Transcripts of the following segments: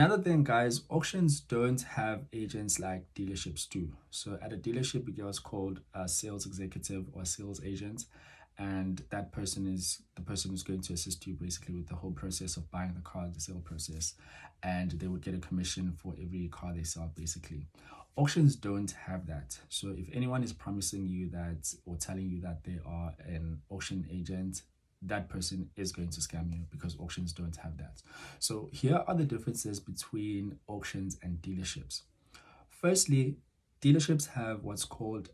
Another thing, guys, auctions don't have agents like dealerships do. So at a dealership, you get what's called a sales executive or sales agent, and that person is the person who's going to assist you basically with the whole process of buying the car, the sale process, and they would get a commission for every car they sell, basically. Auctions don't have that. So if anyone is promising you that or telling you that they are an auction agent, that person is going to scam you because auctions don't have that. So here are the differences between auctions and dealerships. Firstly, dealerships have what's called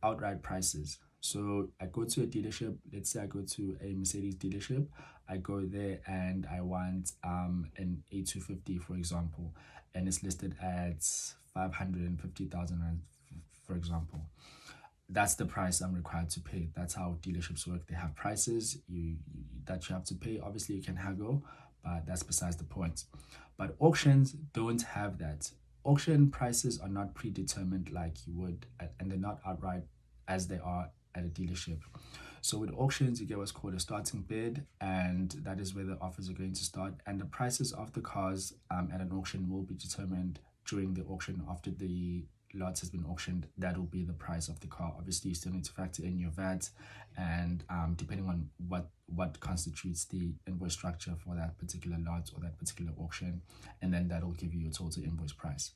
outright prices. So I go to a dealership, let's say I go to a Mercedes dealership, I go there and I want an A250, for example, and it's listed at 550,000 rand, for example. That's the price I'm required to pay. That's how dealerships work. They have prices that you have to pay. Obviously, you can haggle, but that's besides the point. But auctions don't have that. Auction prices are not predetermined like you would, and they're not outright as they are at a dealership. So with auctions, you get what's called a starting bid, and that is where the offers are going to start. And the prices of the cars at an auction will be determined during the auction after the lot has been auctioned. That will be the price of the car. Obviously, you still need to factor in your VAT, and depending on what constitutes the invoice structure for that particular lot or that particular auction, and then that'll give you your total invoice price.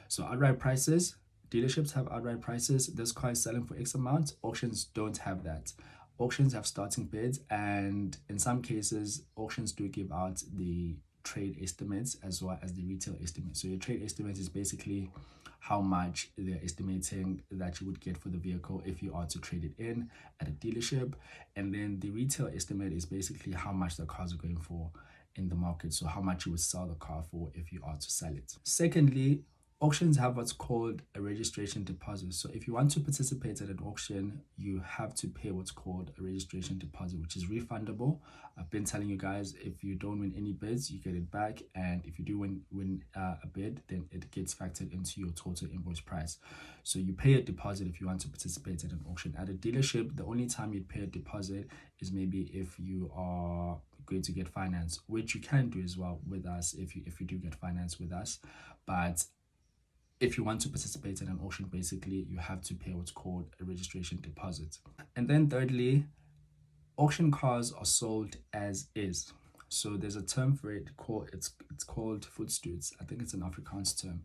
So outright prices, dealerships have outright prices. This car is selling for X amount. Auctions don't have that. Auctions have starting bids, and in some cases, auctions do give out the trade estimates as well as the retail estimate. So your trade estimate is basically how much they're estimating that you would get for the vehicle if you are to trade it in at a dealership. And then the retail estimate is basically how much the cars are going for in the market. So how much you would sell the car for if you are to sell it. Secondly, auctions have what's called a registration deposit. So if you want to participate at an auction, you have to pay what's called a registration deposit, which is refundable. I've been telling you guys, if you don't win any bids, you get it back. And if you do win a bid, then it gets factored into your total invoice price. So you pay a deposit if you want to participate at an auction. At a dealership, the only time you'd pay a deposit is maybe if you are going to get finance, which you can do as well with us if you do get finance with us. But if you want to participate in an auction, basically you have to pay what's called a registration deposit. And then thirdly, auction cars are sold as is. So there's a term for it called it's called voetstoets. I think it's an Afrikaans term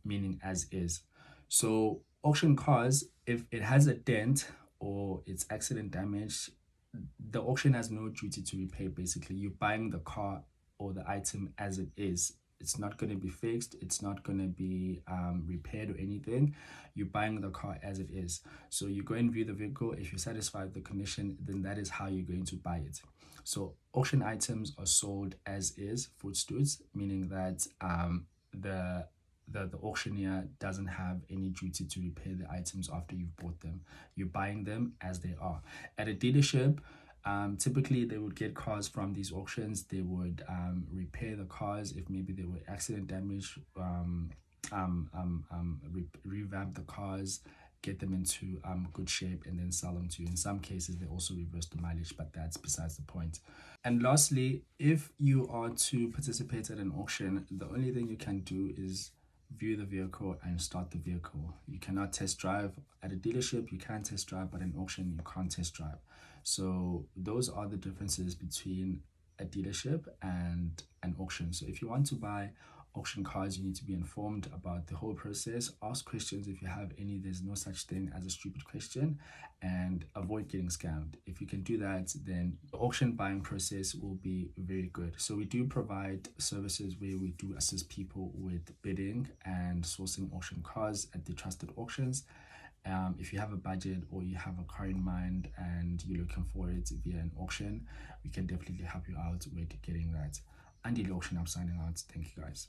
meaning as is. So auction cars, if it has a dent or it's accident damage, the auction has no duty to repay. Basically, you're buying the car or the item as it is. It's not going to be fixed. It's not going to be repaired or anything. You're buying the car as it is. So you go and view the vehicle. If you're satisfied with the condition, then that is how you're going to buy it. So auction items are sold as is, voetstoets, meaning that the auctioneer doesn't have any duty to repair the items after you've bought them. You're buying them as they are. At a dealership, typically they would get cars from these auctions. They would repair the cars if maybe they were accident damage, revamp the cars, get them into good shape, and then sell them to you. In some cases, they also reverse the mileage, but that's besides the point. And lastly, if you are to participate at an auction, the only thing you can do is view the vehicle and start the vehicle. You cannot test drive. At a dealership, you can test drive, but in auction, you can't test drive. So those are the differences between a dealership and an auction. So if you want to buy auction cars, you need to be informed about the whole process. Ask questions if you have any. There's no such thing as a stupid question, and avoid getting scammed. If you can do that, then the auction buying process will be very good. So we do provide services where we do assist people with bidding and sourcing auction cars at the trusted auctions. If you have a budget or you have a car in mind and you're looking for it via an auction, we can definitely help you out with getting that. Until the auction, I'm signing out. Thank you guys.